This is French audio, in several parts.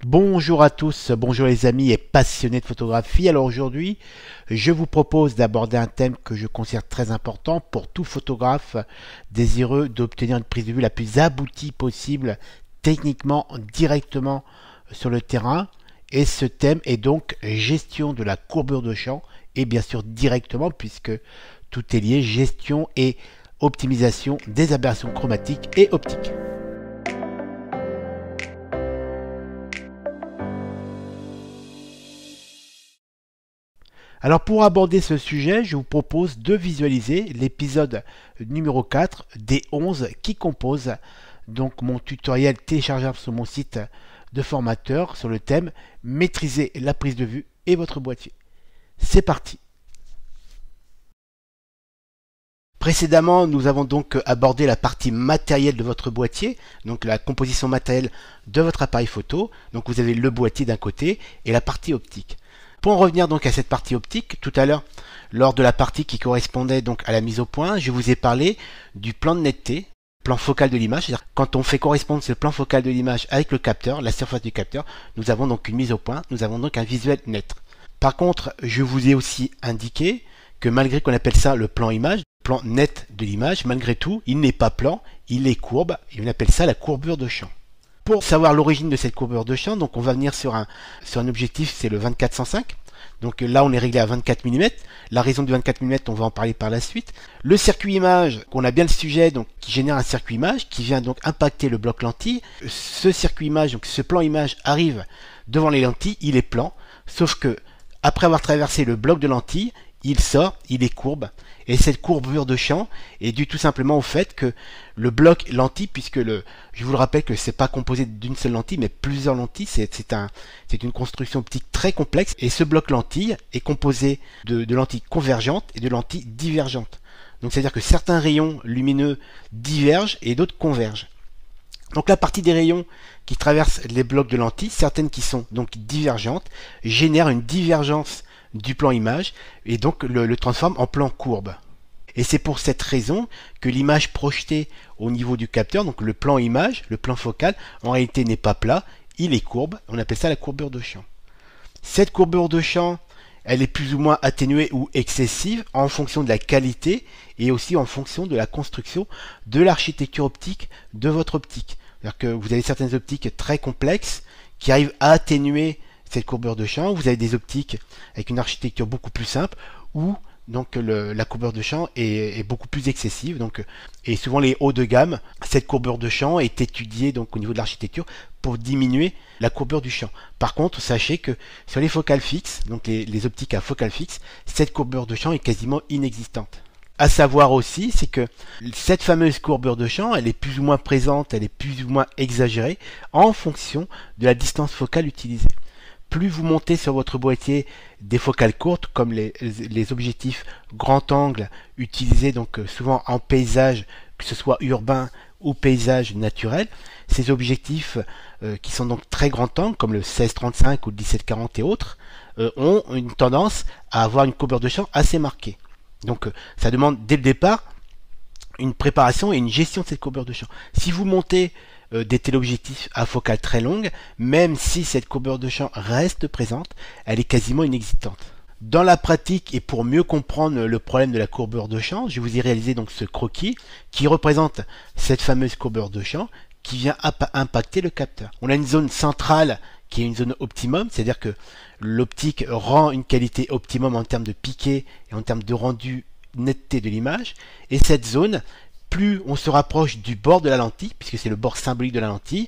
Bonjour à tous, bonjour les amis et passionnés de photographie. Alors aujourd'hui, je vous propose d'aborder un thème que je considère très important pour tout photographe désireux d'obtenir une prise de vue la plus aboutie possible, techniquement, directement sur le terrain. Et ce thème est donc gestion de la courbure de champ, et bien sûr directement puisque tout est lié, gestion et optimisation des aberrations chromatiques et optiques. Alors pour aborder ce sujet, je vous propose de visualiser l'épisode numéro 4 des 11 qui composent donc mon tutoriel téléchargeable sur mon site de formateur sur le thème Maîtriser la prise de vue et votre boîtier. C'est parti. Précédemment, nous avons donc abordé la partie matérielle de votre boîtier, donc la composition matérielle de votre appareil photo. Donc vous avez le boîtier d'un côté et la partie optique. Pour en revenir donc à cette partie optique, tout à l'heure, lors de la partie qui correspondait donc à la mise au point, je vous ai parlé du plan de netteté, plan focal de l'image. C'est-à-dire quand on fait correspondre ce plan focal de l'image avec le capteur, la surface du capteur, nous avons donc une mise au point, nous avons donc un visuel net. Par contre, je vous ai aussi indiqué que malgré qu'on appelle ça le plan image, le plan net de l'image, malgré tout, il n'est pas plan, il est courbe, et on appelle ça la courbure de champ. Pour savoir l'origine de cette courbure de champ, donc on va venir sur un objectif, c'est le 24-105. Donc là, on est réglé à 24 mm. La raison du 24 mm, on va en parler par la suite. Le circuit image, qu'on a bien le sujet, donc qui génère un circuit image, qui vient donc impacter le bloc lentille. Ce circuit image, donc ce plan image arrive devant les lentilles, il est plan, sauf que après avoir traversé le bloc de lentilles, il sort, il est courbe. Et cette courbure de champ est due tout simplement au fait que le bloc lentille, puisque je vous le rappelle que c'est pas composé d'une seule lentille, mais plusieurs lentilles, c'est une construction optique très complexe. Et ce bloc lentille est composé de lentilles convergentes et de lentilles divergentes. Donc c'est-à-dire que certains rayons lumineux divergent et d'autres convergent. Donc la partie des rayons qui traversent les blocs de lentilles, certaines qui sont donc divergentes, génèrent une divergence du plan image et donc le transforme en plan courbe. Et c'est pour cette raison que l'image projetée au niveau du capteur, donc le plan image, le plan focal, en réalité n'est pas plat, il est courbe, on appelle ça la courbure de champ. Cette courbure de champ, elle est plus ou moins atténuée ou excessive en fonction de la qualité et aussi en fonction de la construction de l'architecture optique de votre optique. C'est-à-dire que vous avez certaines optiques très complexes qui arrivent à atténuer cette courbure de champ. Vous avez des optiques avec une architecture beaucoup plus simple où donc la courbure de champ est beaucoup plus excessive. Donc, et souvent les hauts de gamme, cette courbure de champ est étudiée donc au niveau de l'architecture pour diminuer la courbure du champ. Par contre, sachez que sur les focales fixes, donc les optiques à focale fixe, cette courbure de champ est quasiment inexistante. À savoir aussi, c'est que cette fameuse courbure de champ, elle est plus ou moins présente, elle est plus ou moins exagérée en fonction de la distance focale utilisée. Plus vous montez sur votre boîtier des focales courtes, comme les objectifs grand angle utilisés donc souvent en paysage, que ce soit urbain ou paysage naturel, ces objectifs qui sont donc très grand angle, comme le 16-35 ou le 17-40 et autres, ont une tendance à avoir une courbure de champ assez marquée. Donc ça demande dès le départ une préparation et une gestion de cette courbure de champ. Si vous montez des téléobjectifs à focale très longue, même si cette courbure de champ reste présente, elle est quasiment inexistante. Dans la pratique et pour mieux comprendre le problème de la courbure de champ, je vous ai réalisé donc ce croquis qui représente cette fameuse courbure de champ qui vient impacter le capteur. On a une zone centrale qui est une zone optimum, c'est-à-dire que l'optique rend une qualité optimum en termes de piqué et en termes de rendu netteté de l'image, et cette zone, plus on se rapproche du bord de la lentille, puisque c'est le bord symbolique de la lentille,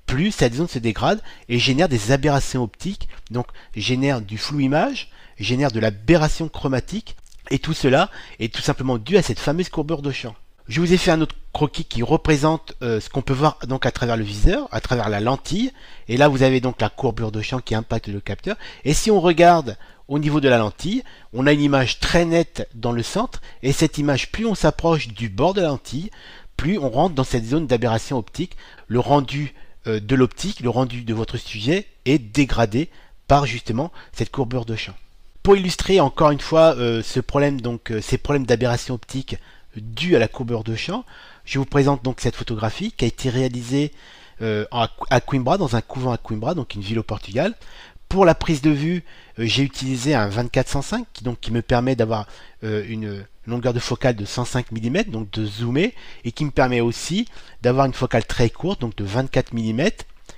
plus cette zone se dégrade et génère des aberrations optiques, donc génère du flou image, génère de l'aberration chromatique, et tout cela est tout simplement dû à cette fameuse courbure de champ. Je vous ai fait un autre croquis qui représente ce qu'on peut voir donc à travers le viseur, à travers la lentille, et là vous avez donc la courbure de champ qui impacte le capteur, et si on regarde au niveau de la lentille, on a une image très nette dans le centre, et cette image, plus on s'approche du bord de la lentille, plus on rentre dans cette zone d'aberration optique. Le rendu de l'optique, le rendu de votre sujet est dégradé par justement cette courbure de champ. Pour illustrer encore une fois ces problèmes d'aberration optique dus à la courbure de champ, je vous présente donc cette photographie qui a été réalisée à Coimbra, dans un couvent à Coimbra, donc une ville au Portugal. Pour la prise de vue, j'ai utilisé un 24-105 qui me permet d'avoir une longueur de focale de 105 mm, donc de zoomer, et qui me permet aussi d'avoir une focale très courte, donc de 24 mm,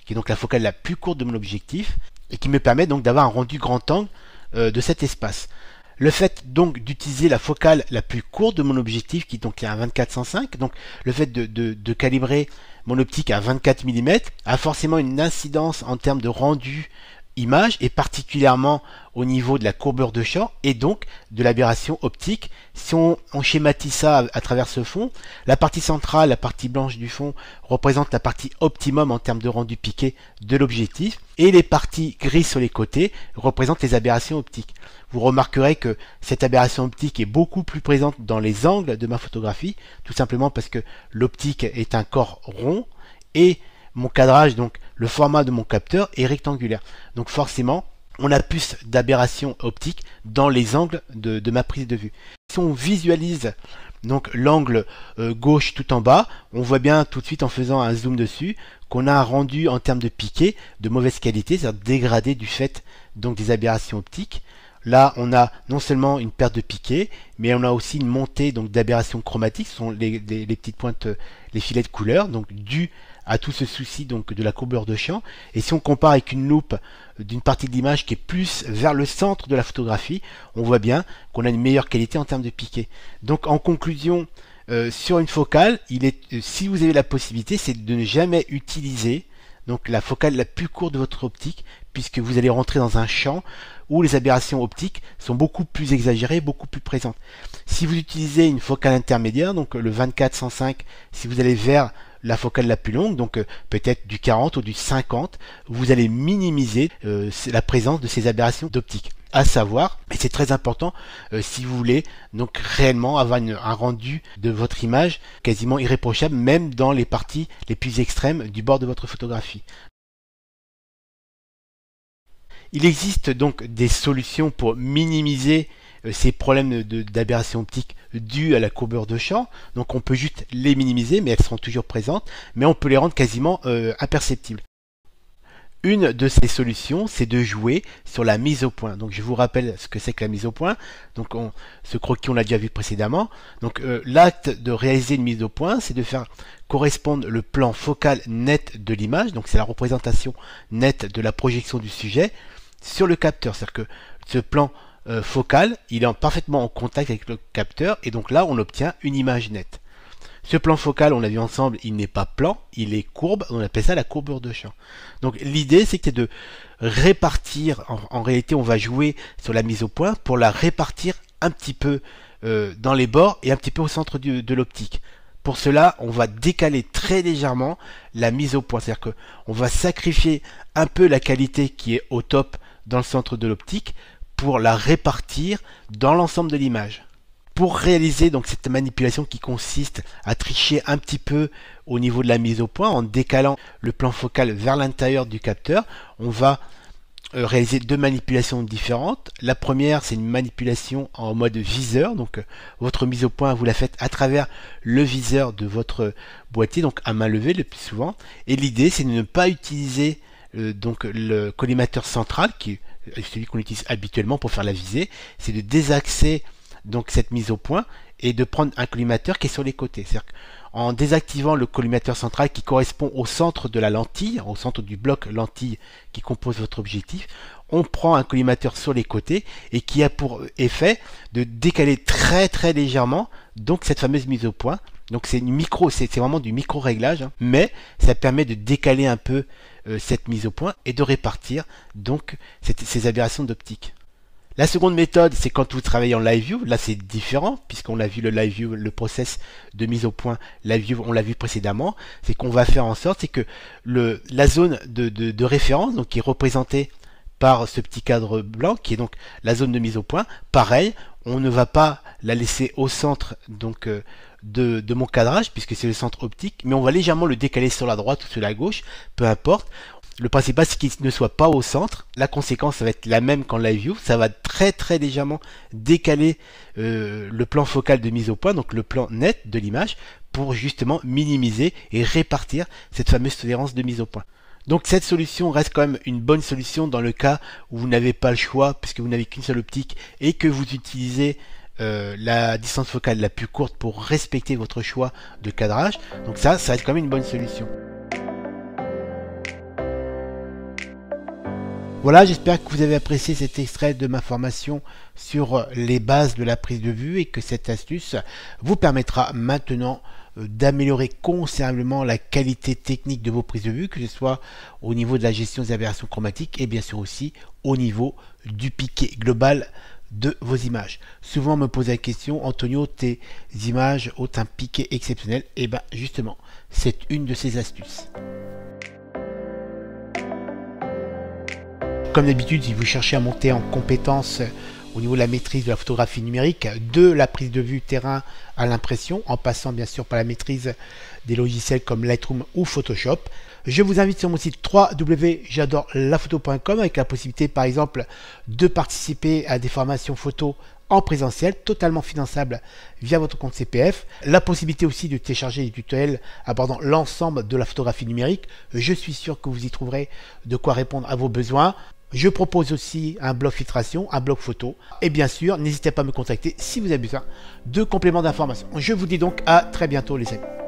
qui est donc la focale la plus courte de mon objectif, et qui me permet donc d'avoir un rendu grand angle de cet espace. Le fait donc d'utiliser la focale la plus courte de mon objectif, qui donc est un 24-105, donc le fait de calibrer mon optique à 24 mm a forcément une incidence en termes de rendu image, et particulièrement au niveau de la courbure de champ et donc de l'aberration optique. Si on schématise ça à travers ce fond, la partie centrale, la partie blanche du fond, représente la partie optimum en termes de rendu piqué de l'objectif, et les parties grises sur les côtés représentent les aberrations optiques. Vous remarquerez que cette aberration optique est beaucoup plus présente dans les angles de ma photographie, tout simplement parce que l'optique est un corps rond et mon cadrage, donc le format de mon capteur, est rectangulaire. Donc forcément, on a plus d'aberration optique dans les angles de ma prise de vue. Si on visualise donc l'angle gauche tout en bas, on voit bien tout de suite en faisant un zoom dessus qu'on a un rendu en termes de piqué de mauvaise qualité, c'est-à-dire dégradé du fait donc des aberrations optiques. Là, on a non seulement une perte de piqué, mais on a aussi une montée donc d'aberrations chromatiques, ce sont les petites pointes, les filets de couleur, donc dû à tout ce souci donc de la courbure de champ. Et si on compare avec une loupe d'une partie de l'image qui est plus vers le centre de la photographie, on voit bien qu'on a une meilleure qualité en termes de piqué. Donc en conclusion, sur une focale, si vous avez la possibilité, c'est de ne jamais utiliser donc la focale la plus courte de votre optique, puisque vous allez rentrer dans un champ où les aberrations optiques sont beaucoup plus exagérées, beaucoup plus présentes. Si vous utilisez une focale intermédiaire, donc le 24-105, si vous allez vers la focale la plus longue, donc peut-être du 40 ou du 50, vous allez minimiser la présence de ces aberrations d'optique. À savoir, et c'est très important si vous voulez donc réellement avoir un rendu de votre image quasiment irréprochable, même dans les parties les plus extrêmes du bord de votre photographie. Il existe donc des solutions pour minimiser ces problèmes d'aberration optique dus à la courbure de champ. Donc on peut juste les minimiser, mais elles seront toujours présentes, mais on peut les rendre quasiment imperceptibles. Une de ces solutions, c'est de jouer sur la mise au point. Donc je vous rappelle ce que c'est que la mise au point. Donc ce croquis, on l'a déjà vu précédemment. Donc l'acte de réaliser une mise au point, c'est de faire correspondre le plan focal net de l'image. Donc c'est la représentation nette de la projection du sujet sur le capteur. C'est-à-dire que ce plan focal, il est parfaitement en contact avec le capteur, et donc là on obtient une image nette. Ce plan focal, on l'a vu ensemble, il n'est pas plan, il est courbe, on appelle ça la courbure de champ. Donc l'idée, c'est de répartir, en réalité on va jouer sur la mise au point pour la répartir un petit peu dans les bords et un petit peu au centre de l'optique. Pour cela, on va décaler très légèrement la mise au point, c'est-à-dire qu'on va sacrifier un peu la qualité qui est au top dans le centre de l'optique pour la répartir dans l'ensemble de l'image. Pour réaliser donc cette manipulation qui consiste à tricher un petit peu au niveau de la mise au point en décalant le plan focal vers l'intérieur du capteur, on va réaliser deux manipulations différentes. La première, c'est une manipulation en mode viseur, donc votre mise au point, vous la faites à travers le viseur de votre boîtier, donc à main levée le plus souvent, et l'idée c'est de ne pas utiliser donc le collimateur central, qui est celui qu'on utilise habituellement pour faire la visée, c'est de désaxer donc cette mise au point et de prendre un collimateur qui est sur les côtés. C'est-à-dire qu'en désactivant le collimateur central qui correspond au centre de la lentille, au centre du bloc lentille qui compose votre objectif, on prend un collimateur sur les côtés et qui a pour effet de décaler très très légèrement donc cette fameuse mise au point. Donc c'est vraiment du micro réglage, hein, mais ça permet de décaler un peu cette mise au point et de répartir donc ces aberrations d'optique. La seconde méthode, c'est quand vous travaillez en live view. Là, c'est différent, puisqu'on a vu le live view, le process de mise au point live view, on l'a vu précédemment. C'est qu'on va faire en sorte, c'est que la zone de référence, donc qui est représentée par ce petit cadre blanc, qui est donc la zone de mise au point, pareil, on ne va pas la laisser au centre donc de mon cadrage, puisque c'est le centre optique, mais on va légèrement le décaler sur la droite ou sur la gauche, peu importe. Le principal, c'est qu'il ne soit pas au centre. La conséquence, ça va être la même qu'en live view. Ça va très très légèrement décaler le plan focal de mise au point, donc le plan net de l'image, pour justement minimiser et répartir cette fameuse tolérance de mise au point. Donc cette solution reste quand même une bonne solution dans le cas où vous n'avez pas le choix, puisque vous n'avez qu'une seule optique et que vous utilisez la distance focale la plus courte pour respecter votre choix de cadrage. Donc ça reste quand même une bonne solution. Voilà, j'espère que vous avez apprécié cet extrait de ma formation sur les bases de la prise de vue et que cette astuce vous permettra maintenant d'améliorer considérablement la qualité technique de vos prises de vue, que ce soit au niveau de la gestion des aberrations chromatiques et bien sûr aussi au niveau du piqué global de vos images. Souvent on me pose la question, Antonio, tes images ont un piqué exceptionnel. Et bien justement, c'est une de ces astuces. Comme d'habitude, si vous cherchez à monter en compétence au niveau de la maîtrise de la photographie numérique, de la prise de vue terrain à l'impression, en passant bien sûr par la maîtrise des logiciels comme Lightroom ou Photoshop, je vous invite sur mon site www.j'adorelaphoto.com avec la possibilité par exemple de participer à des formations photo en présentiel, totalement finançable via votre compte CPF. La possibilité aussi de télécharger des tutoriels abordant l'ensemble de la photographie numérique. Je suis sûr que vous y trouverez de quoi répondre à vos besoins. Je propose aussi un blog filtration, un blog photo. Et bien sûr, n'hésitez pas à me contacter si vous avez besoin de compléments d'information. Je vous dis donc à très bientôt les amis.